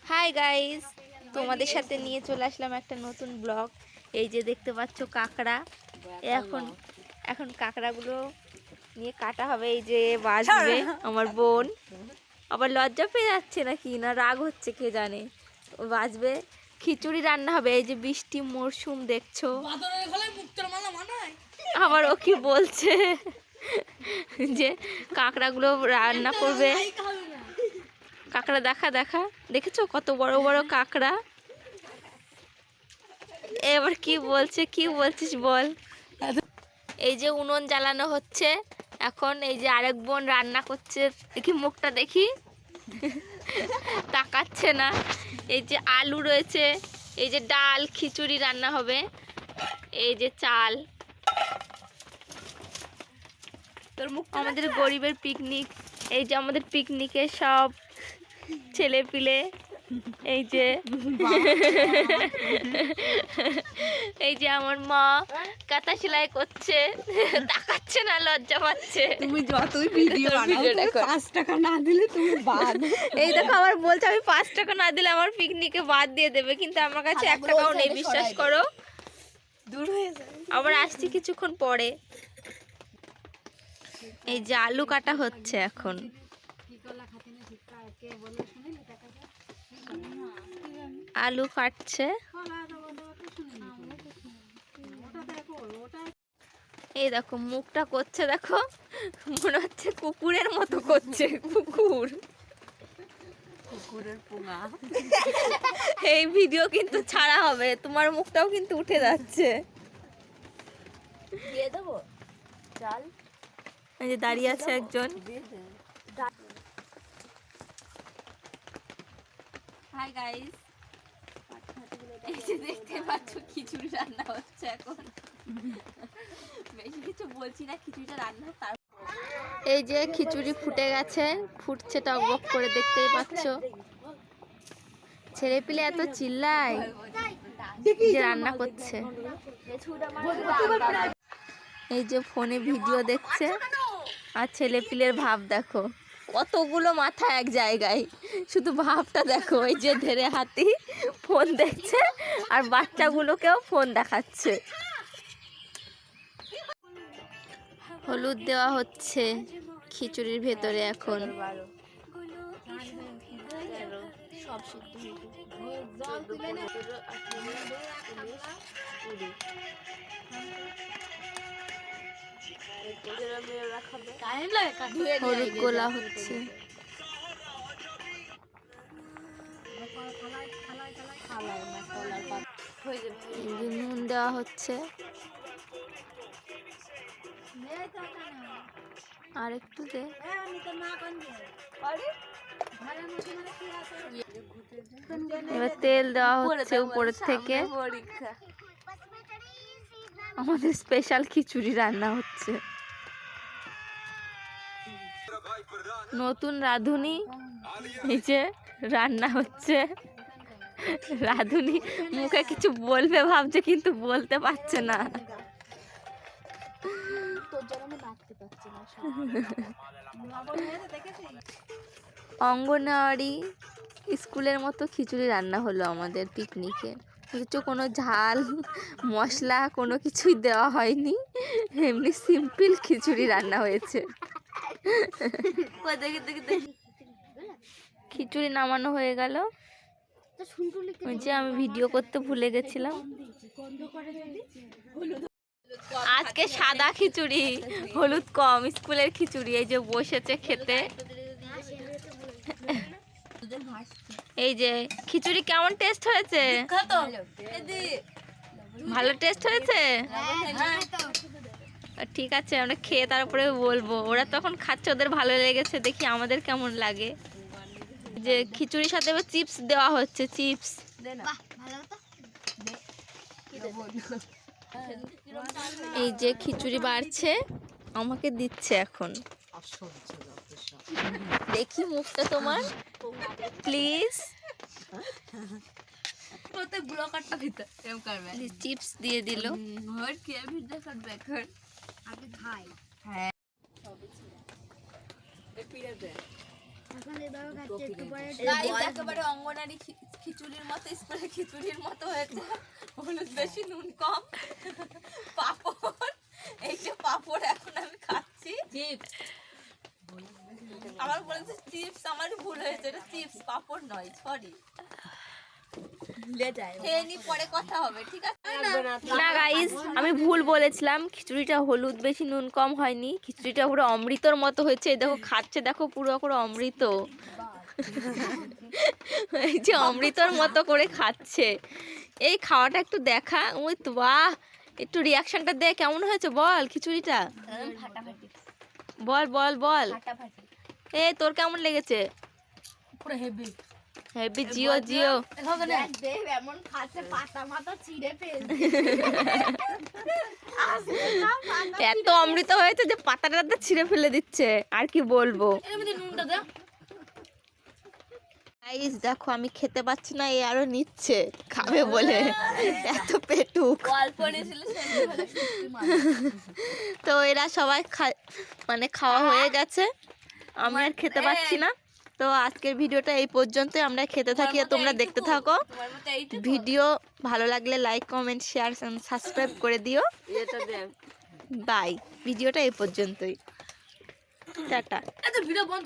Hi guys, তোমাদের সাথে নিয়ে চলে আসলাম একটা নতুন ব্লগ। এই যে দেখতে পাচ্ছ কাঁকড়া, এখন এখন কাঁকড়াগুলো নিয়ে কাটা হবে। এই যে বাজবে আমার বোন, আবার লজ্জা পেয়ে যাচ্ছে নাকি না রাগ হচ্ছে কে জানে। বাজবে, খিচুড়ি রান্না হবে। এই যে বৃষ্টি মরশুম দেখছো, আবার ও কি বলছে যে কাঁকড়াগুলো রান্না করবে। কাঁকড়া দেখা দেখেছো কত বড় বড় কাঁকড়া। এবার কি বলছিস বল। এই যে উনুন জ্বালানো হচ্ছে এখন, এই যে আরেক বোন রান্না করছে, দেখি মুখটা দেখি, তাকাচ্ছে না। এই যে আলু রয়েছে, এই যে ডাল, খিচুড়ি রান্না হবে, এই যে চাল। আমাদের গরিবের পিকনিক। এই যে আমাদের পিকনিকে সব ছেলে পিলে, এই যে এই যে আমার মা কাঁথা সেলাই করছে, তাকাচ্ছে না, লজ্জা পাচ্ছে। তুমি যতই ভিডিও বানাও 5 টাকা না দিলে তুমি বাদ। এই দেখো আমার বলছে আমি 5 টাকা না দিলে আমার পিকনিকে বাদ দিয়ে দেবে, কিন্তু আমার কাছে 1 টাকাও নেই, বিশ্বাস করো। দূর হয়ে যায়। আবার আসছি কিছুক্ষণ পরে। এই যে আলু কাটা হচ্ছে এখন। আলু কাটছে, এই দেখো মুখটা করছে, দেখো মনে হচ্ছে কুকুরের মতো করছে, কুকুরের পোঙা। এই ভিডিও কিন্তু ছাড়া হবে, তোমার মুখটাও কিন্তু উঠে যাচ্ছে। দিয়ে দেবো চাল। এই যে দাঁড়িয়ে আছে একজন। হাই গাইস, এই যে দেখতে পাচ্ছ খিচুড়ি রান্না হচ্ছে এখন। বেশি কিছু বলছি না, খিচুড়িটা রান্না হোক। এই যে খিচুড়ি ফুটে গেছে, ফুটছে টকবক করে, দেখতেই পাচ্ছ। ছেলে পিলে এত চিল্লায় যে রান্না করছে। এই যে ফোনে ভিডিও দেখছে, আর ছেলে পিলের ভাব দেখো, কতগুলো মাথা এক জায়গায়, শুধু ভাবটা দেখো। এই যে ধরে হাতি ফোন দেখছে, আর বাচ্চাগুলোকেও ফোন দেখাচ্ছে। হলুদ দেওয়া হচ্ছে খিচুড়ির ভেতরে এখন। হলুদ গোলা হচ্ছে, নুন দেওয়া হচ্ছে, আর একটু দে। এবার তেল দেওয়া হচ্ছে উপরের থেকে। আমাদের স্পেশাল খিচুড়ি রান্না হচ্ছে। নতুন রাঁধুনি, এই যে রান্না হচ্ছে। রাঁধুনি মুখে কিছু বলবে ভাবছে, কিন্তু বলতে পারছে না। অঙ্গনওয়াড়ি স্কুলের মতো খিচুড়ি রান্না হলো আমাদের পিকনিকে। কিছু কোনো ঝাল মশলা কোনো কিছুই দেওয়া হয়নি, এমনি সিম্পল খিচুড়ি রান্না হয়েছে। খিচুড়ি নামানো হয়ে গেল। ওই যে আমি ভিডিও করতে ভুলে গেছিলাম। আজকে সাদা খিচুড়ি, হলুদ কম, স্কুলের খিচুড়ি। এই যে বসেছে খেতে। এই যে খিচুড়ি কেমন টেস্ট হয়েছে? ভালো টেস্ট হয়েছে? ঠিক আছে, আমরা খেয়ে তারপরে বলবো। ওরা তখন খাচ্ছে, ওদের ভালো লেগেছে, দেখি আমাদের কেমন লাগে। যে খিচুড়ির সাথে এবার চিপস দেওয়া হচ্ছে, চিপস। এই যে খিচুড়ি বাড়ছে, আমাকে দিচ্ছে এখন। দেখি মুখটা তোমার প্লিজ। চিপস দিয়ে দিল। গাইস একেবারে অঙ্গনারী খিচুড়ির মতো স্কুলে খিচুড়ির মতো হয়েছে। হলুদ বেশি নুন কম, পাপড়, এই যে পাপড় এখন আমি খাচ্ছি। চিপস আমার বলেছে চিপস, আমার ভুল হয়েছে, এটা চিপস পাপড় নয়, সরি। খেয়ে নি পরে কথা হবে, ঠিক আছে? না গাইস আমি ভুল বলেছিলাম, খিচুড়িটা হলুদ বেশি নুন কম হয়নি, খিচুড়িটা পুরো অমৃতর মতো হয়েছে। এই দেখো খাচ্ছে, দেখো পুরো পুরো অমৃত, এই যে অমৃতর মতো করে খাচ্ছে। এই খাওয়াটা একটু দেখা, ওই তো বাহ, একটু রিয়াকশনটা দে, কেমন হয়েছে বল খিচুড়িটা, বল বল বল। এ তোর কেমন লেগেছে? পুরো হেভি হেভি, জিও জিও। এমন খাচ্ছে পাতা মাথা ছিঁড়ে ফেলছে। এত অমৃত হয়েছে যে পাতাটা ছিঁড়ে ফেলে দিচ্ছে, আর কি বলবো। গাইস দেখো আমি খেতে পাচ্ছি না, এ আরো নিচ্ছে খাবে বলে, এত পেটুক। তো এরা সবাই মানে খাওয়া হয়ে গেছে, আমি আর খেতে পাচ্ছি না। তো আজকের ভিডিওটা এই পর্যন্ত, আমরা খেতে থাকি আর তোমরা দেখতে থাকো। ভিডিও ভালো লাগলে লাইক কমেন্ট শেয়ার সাবস্ক্রাইব করে দিও। বাই, ভিডিওটা এই পর্যন্তই, টাটা। ভিডিও বন্ধ